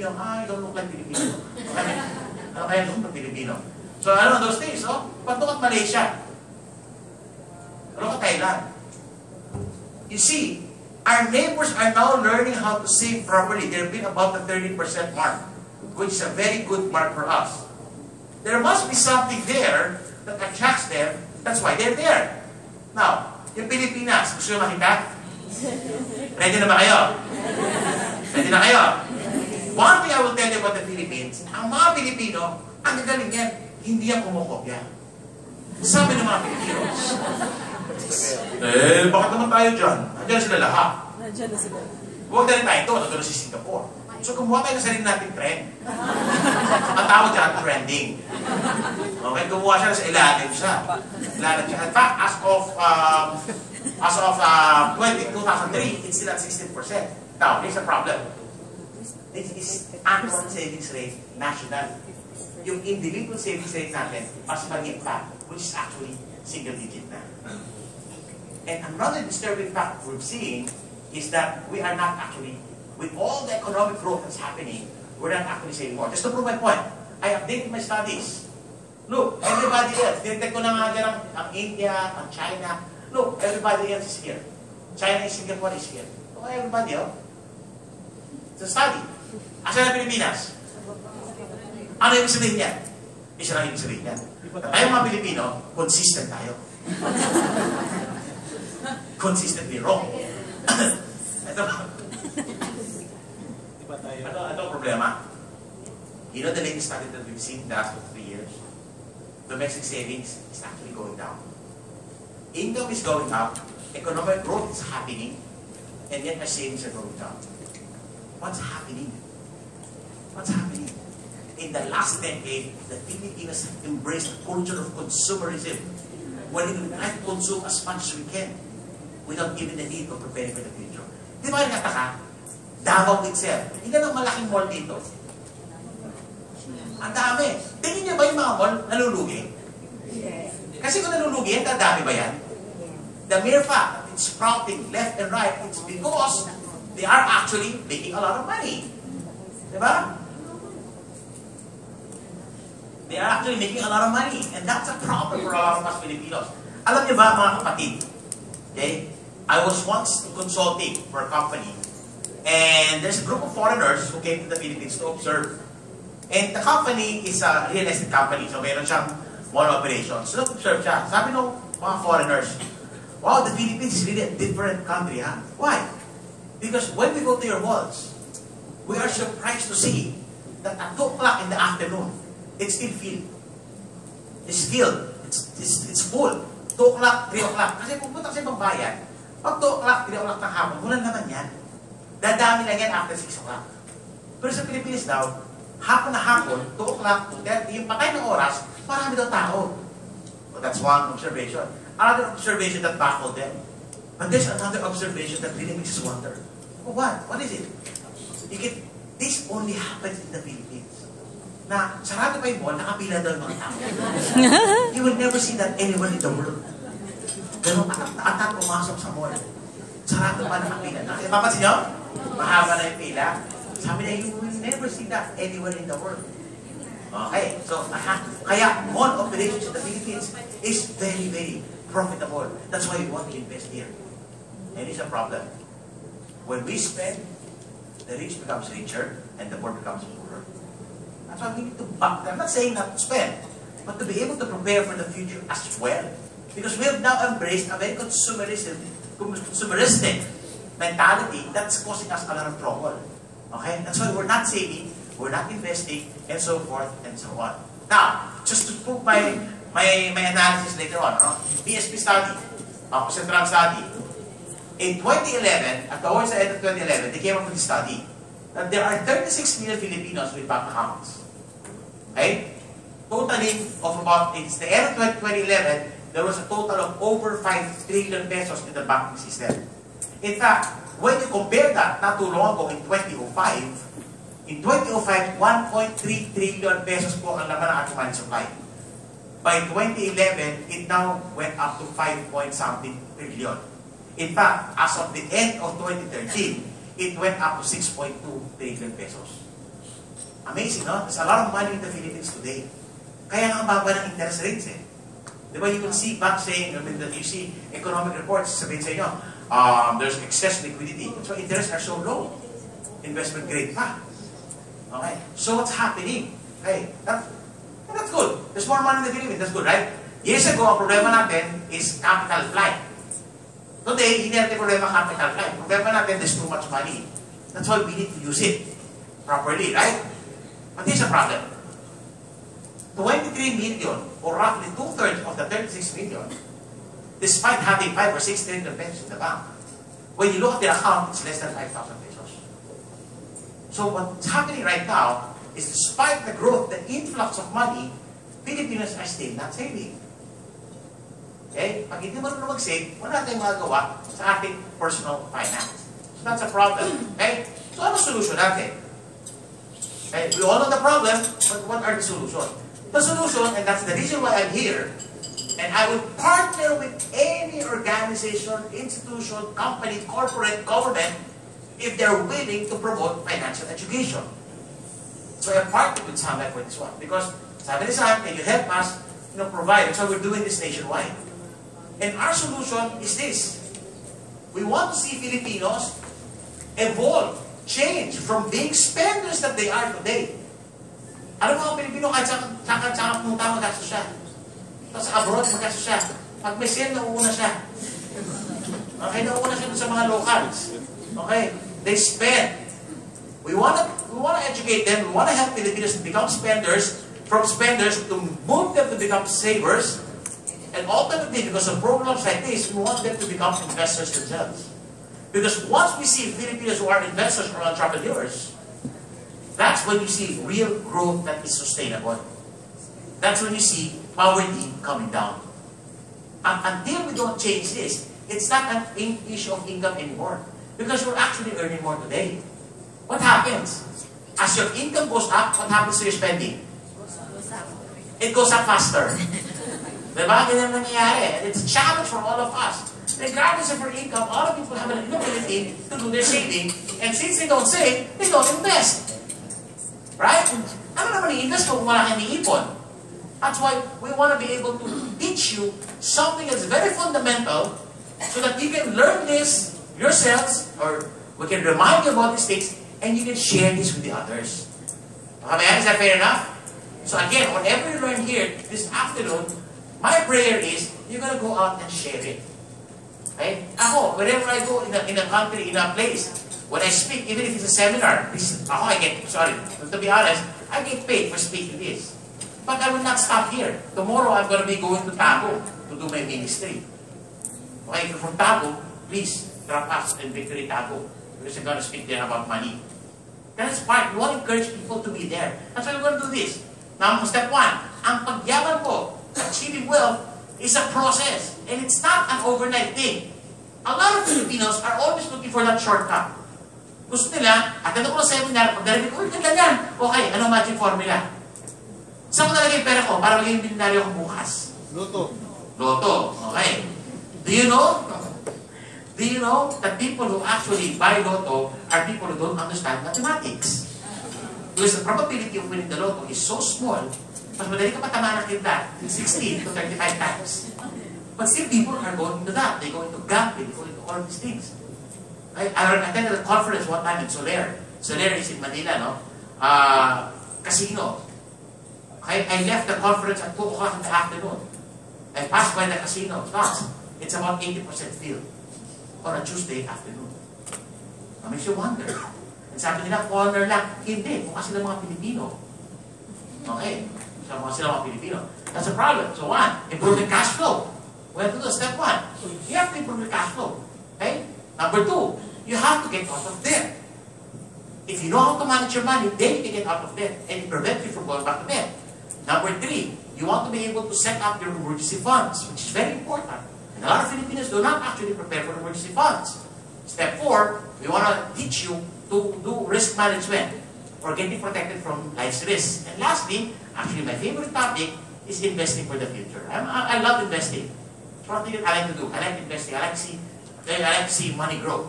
Filipino. I don't look like Filipino. Okay? Ano kaya look like Filipino? So, ano those days, oh? Look at Malaysia. Look at Thailand. You see, our neighbors are now learning how to save properly. They've been above the 30% mark, which is a very good mark for us. There must be something there that attracts them. That's why they're there. Now, yung Pilipinas, gusto nyo makita? Ready na ba kayo? Ready na kayo? One thing I will tell you about the Philippines, ang mga Pilipino, ang gagaling yan, hindi yan kumukopya. Sabi ng mga Pilipinos, bakit naman tayo dyan? Nandiyan sila lahat. Nandiyan na sila. Huwag na rin tayo ito, nandun na si Singapore. So, kumuha tayo ng sarili natin trend. Ang tawag dyan, trending. Okay, kumuha siya sa ilalim siya. In fact, as of 2003, it's still at 16%. Now, here's the problem. This is annual savings rate national. Yung individual savings rate natin, mas maliit pa, which is actually single digit na. And another disturbing fact we're seeing is that we are not actually, with all the economic growth that's happening, we're not actually saving more. Just to prove my point, I updated my studies. Look, everybody else, tinitect ko na nga dyan ang India, ang China. Look, everybody else is here. China is Singapore is here. Look, everybody else. It's a study. Asa na Pilipinas? Ano yung sabihin niya? Isa lang yung sabihin niya. Tayo mga Pilipino, consistent tayo. Consistently wrong. Ito ang problema. You know the latest study that we've seen the last 3 years? Domestic savings is actually going down. Income is going up, economic growth is happening, and yet our savings are going down. What's happening? What's happening? In the last decade, the Filipinos have embraced the culture of consumerism, where we try to consume as much as we can, without even the need of preparing for the future. Di ba nakataka? Davao itself. Hindi na malaking mall dito. Ang dami. Tingin niyo ba yung mga mall nalulugi? Kasi kung nalulugi yan, dadami ba yan? The mere fact that it's sprouting left and right, it's because they are actually making a lot of money. Di ba? They are actually making a lot of money. And that's a problem for a lot of us Filipinos. Alam niyo ba, mga kapatid? Okay? I was once consulting for a company. And there's a group of foreigners who came to the Philippines to observe. And the company is a real estate company. So meron siyang mall operations. So observe siya. Sabi ng mga foreigners, wow, the Philippines is really a different country, huh? Why? Because when we go to your malls, we are surprised to see that at 2 o'clock in the afternoon, it's still filled. It's filled. It's full. 2 o'clock, 3 o'clock. Kasi pupunta sa ibang bayan, pag 2 o'clock, 3 o'clock ng hapon, wala naman yan. Dadami lang yan after 6 o'clock. Pero sa Pilipinas daw, hapon na hapon, 2 o'clock, 2:30, yung patay ng oras, marami daw tao. Well, that's one observation. Another observation that baffled them. But there's another observation that really makes us wonder. Oh, what? What is it? This only happens in the Philippines. Na sarado pa yung mall, nakapila daw yung mga tao. You will never see that anywhere in the world. Ganun, atat pumasok sa mall. Sarado pa nakapila. Papansin nyo? Mahaba na yung pila. Sabi na, you will never see that anywhere in the world. Okay, so, kaya mall operations in the Philippines is very, very profitable. That's why we want to invest here. And it's a problem. When we spend, the rich becomes richer, and the poor becomes poorer. That's why we need to back. I'm not saying not to spend, but to be able to prepare for the future as well. Because we have now embraced a very consumeristic mentality that's causing us a lot of trouble. Okay? That's why we're not saving, we're not investing, and so forth and so on. Now, just to prove my analysis later on, PSP study, Central study. In 2011, at towards the end of 2011, they came up with a study that there are 36 million Filipinos with bank accounts. Okay? Totaling of about, it's the end of 2011, there was a total of over 5 trillion pesos in the banking system. In fact, when you compare that, not too long ago, in 2005, 1.3 trillion pesos po ang laman ng ating money supply. By 2011, it now went up to 5-point-something trillion. In fact, as of the end of 2013, it went up to 6.2 trillion pesos. Amazing, no? There's a lot of money in the Philippines today. Kaya nga ang baba ng interest rates eh. Di ba, you will see banks saying, I mean, you see economic reports, sabihin sa inyo, there's excess liquidity. So interests are so low. Investment grade pa. Okay? So what's happening? Okay, that's good. There's more money in the Philippines. That's good, right? Years ago, ang problema natin is capital flight. Today, hindi natin problema capital flight. Problema natin, there's too much money. That's why we need to use it properly, right? But here's a problem. 23 million, or roughly 2/3 of the 36 million, despite having 5 or 6 trillion pesos in the bank, when you look at the account, it's less than 5,000 pesos. So what's happening right now is despite the growth, the influx of money, Filipinos are still not saving. Okay? Pag hindi mo mag-save, wala tayong magagawa sa ating personal finance. So that's a problem. Okay? So ano solution natin? Okay? We all know the problem, but what are the solutions? The solution, and that's the reason why I'm here, and I will partner with any organization, institution, company, corporate, government, if they're willing to promote financial education. So I partnered with SAMEC for this one, because sabi ni Sam, can you help us provide? So we're doing this nationwide. And our solution is this. We want to see Filipinos evolve, change from being spenders that they are today. Alam mo ang Pilipino, kahit saan pumunta, mag-aso siya. Tapos sa abroad, mag-aso siya. Pag may sale, nauuna siya. Okay, nauuna siya sa mga locals. Okay, they spend. We want to educate them. We want to help Filipinos to become spenders, from spenders to move them to become savers. And ultimately, because of programs like this, we want them to become investors themselves. Because once we see Filipinos who are investors or entrepreneurs, that's when you see real growth that is sustainable. That's when you see poverty coming down. And until we don't change this, it's not an issue of income anymore. Because you're actually earning more today. What happens? As your income goes up, what happens to your spending? It goes up faster. Diba? Ganyan nangyayari. And it's a challenge for all of us. Regardless of your income, all of people have an ability to do their saving. And since they don't save, they don't invest. Right? Ano naman i-invest kung wala kang iipon? That's why we want to be able to teach you something that's very fundamental so that you can learn this yourselves, or we can remind you about these things, and you can share this with the others. Okay, is that fair enough? So again, whatever you learn here this afternoon, my prayer is, you're going to go out and share it. Okay? Ako, wherever I go in a country, in a place, when I speak, even if it's a seminar, to be honest, I get paid for speaking this. But I will not stop here. Tomorrow, I'm going to be going to Tago to do my ministry. Okay, if you're from Tago, please drop us in Victory Tago, because I'm going to speak there about money. That's part. We want to encourage people to be there. That's why we're going to do this. Now, step 1, ang pagyaman po, achieving wealth, is a process. And it's not an overnight thing. A lot of Filipinos are always looking for that shortcut. Gusto nila, attend ako ng seminar, pag narinig ko, ganyan. Okay, ano magic formula? Saan ko nalagay yung pera ko para maging milyonaryo ko bukas? Loto. Loto. Okay. Do you know? Do you know that people who actually buy Loto are people who don't understand mathematics? Because the probability of winning the Loto is so small, mas madali ka patamaan ng kita 16 to 35 times. But still, people are going into that. They go into gambling, they go into all these things. I attended a conference one time in Soler. Soler is in Manila, no? Casino. I left the conference at 2 o'clock in the afternoon. I passed by the casino. It's about 80% filled on a Tuesday afternoon. That makes you wonder. And sabi nila, foreigner lang. Hindi, mukha sila mga Pilipino. Okay. Mukha sila mga Pilipino. That's a problem. So 1, improve the cash flow. We have to do step 1. You have to improve the cash flow. Okay? Number 2, you have to get out of debt. If you know how to manage your money, then you can get out of debt. And it prevents you from going back to debt. Number 3, you want to be able to set up your emergency funds, which is very important. And a lot of Filipinos do not actually prepare for emergency funds. Step 4, we want to teach you to do risk management or getting protected from life's risks. And lastly, actually my favorite topic is investing for the future. I love investing. It's one thing that I like to do. I like investing. I like to see money grow.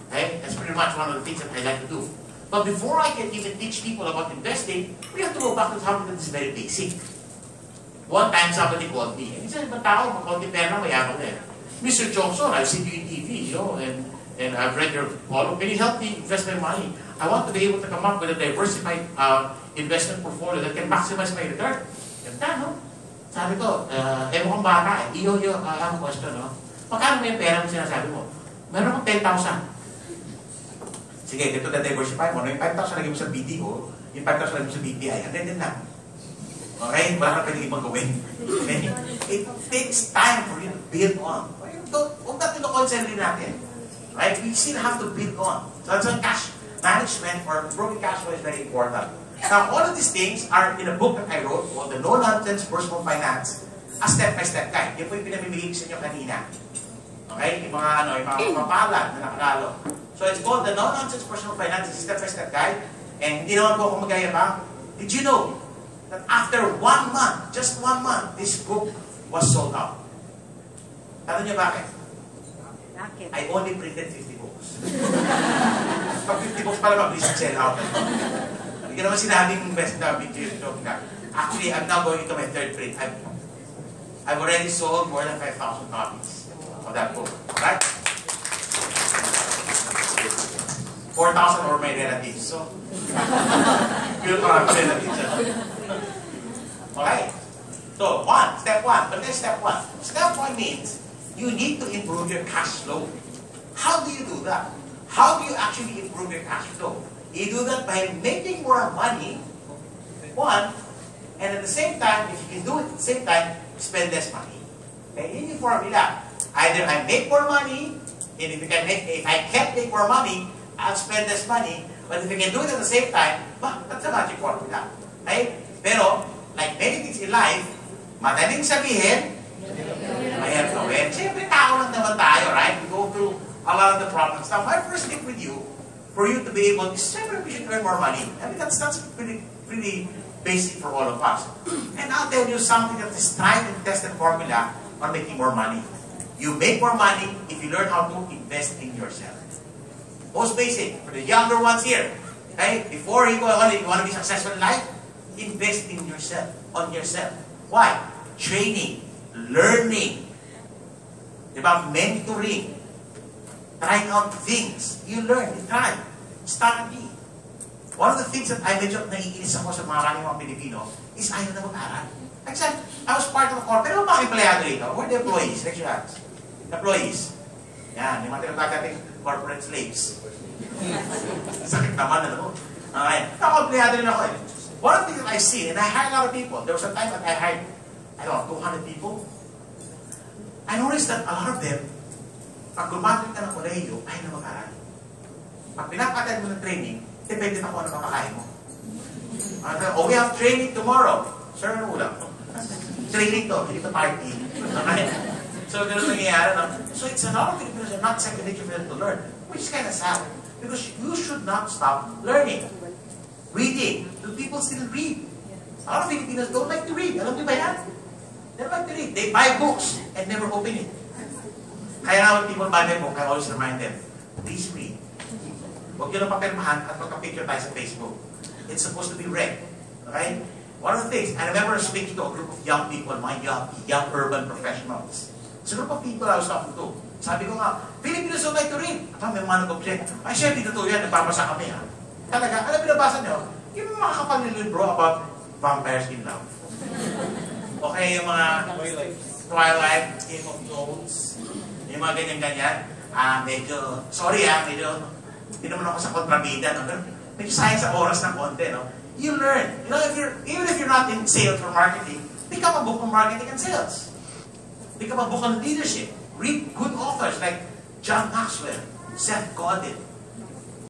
Okay? That's pretty much one of the things that I like to do. But before I can even teach people about investing, we have to go back to something that is very basic. One time, somebody called me. And he said, "Ibang tao, magkonti pera, mayaman na eh. Mr. Johnson, I've seen you in TV, and I've read your column. Can you help me invest my money? I want to be able to come up with a diversified investment portfolio that can maximize my return." Ganda, no? Sabi ko, kung bata eh. I have a question, no? Magkano may pera mo sinasabi mo? Meron akong 10,000. Sige, dito na diversify mo. Yung 5,000 lagi mo sa BDO, yung 5,000 lagi mo sa BPI, and then lang. Okay? Wala ka pwede ibang gawin. Okay? It takes time for you to build on. Huwag natin ito-concentrate natin. Right? We still have to build on. So cash management or improving cash flow is very important. Now, all of these things are in a book that I wrote called The No-Nonsense Personal Finance, a step-by-step guide. Yan po yung pinamimigay ko sa inyo kanina. Okay? Yung mga kapapalad na nakakalo. So it's called The No-Nonsense Personal Finance, a step-by-step guide. And hindi naman po ako magayabang. Did you know that after 1 month, just 1 month, this book was sold out? Tanong niyo bakit? I only printed 50 books. Pag 50 books pala mabilis ang sell out. Hindi ka naman sinabing best na video joke na. Actually, I'm now going into my 3rd print. I've already sold more than 5,000 copies of that book. Right? 4,000 or my relatives. So, feel for our relatives. Okay? So, step one. But then step one. Step one means you need to improve your cash flow. How do you do that? How do you actually improve your cash flow? You do that by making more money, one, and at the same time, if you can do it at the same time, spend less money. Okay? Yun yung formula. Either I make more money, and if I can't make more money, I'll spend less money. But if you can do it at the same time, that's a magic formula. Right? Pero, like many things in life, madaling sabihin, mahirap gawin. Siyempre, tao lang naman tayo, right? We go through a lot of the problems. Now, my first tip with you, for you to be able to, siyempre, we should earn more money. I mean, that's pretty basic for all of us. And I'll tell you something that is tried and tested formula on making more money. You make more money if you learn how to invest in yourself. Most basic, for the younger ones here, okay? Before you go on, you want to be successful in life, invest in yourself, on yourself. Why? Training, learning, diba? Mentoring, trying out things. You learn, you try. Study. One of the things that I medyo naiinis ako sa mga Pilipino is ayaw na mag-aral. Except, I was part of a corporate. Pero mga empleyado rito, we're the employees, like you ask. Employees. Yan, yung mga tinatawag natin corporate slaves. Sakit naman, ano? Okay. Ako-empleyado rin ako eh. One of the things that I've seen, and I hired a lot of people, there was a time that I hired, I don't know, 200 people. I noticed that a lot of them, pag gumamit ka ng kolehiyo, ayaw na mag-aral. Pag pinapatay mo ng training, depende na kung ano makakain mo. Oh, we have training tomorrow. Sir, ano ulam? Training to, hindi to party. Okay? So, ganun nangyayari. No? So, it's a lot of Filipinos are not second nature for them to learn, which is kind of sad. Because you should not stop learning. Reading. Do people still read? A lot of Filipinos don't like to read. Alam niyo ba yan? They don't like to read. They buy books and never open it. Kaya nga when people buy my book, I always remind them, please read. Huwag nyo na papirmahan at magka-picture tayo sa Facebook. It's supposed to be read. Okay? One of the things, I remember speaking to a group of young people, my young urban professionals. It's a group of people I was talking to. Sabi ko nga, Filipinos don't like to read. At may mga nag-object. Ay, siya, dito to yan, nagbabasa kami ha. Talaga, alam binabasa nyo? Yung mga kapal libro about vampires in love. Okay, yung mga Twilight, Game of Thrones, yung mga ganyan-ganyan. Medyo, sorry medyo, hindi naman ako sa kontrabida, no? Pero medyo sayang sa oras ng konti, no? You learn. You know, even if you're not in sales or marketing, pick up a book on marketing and sales. Pick up a book on leadership. Read good authors like John Maxwell, Seth Godin,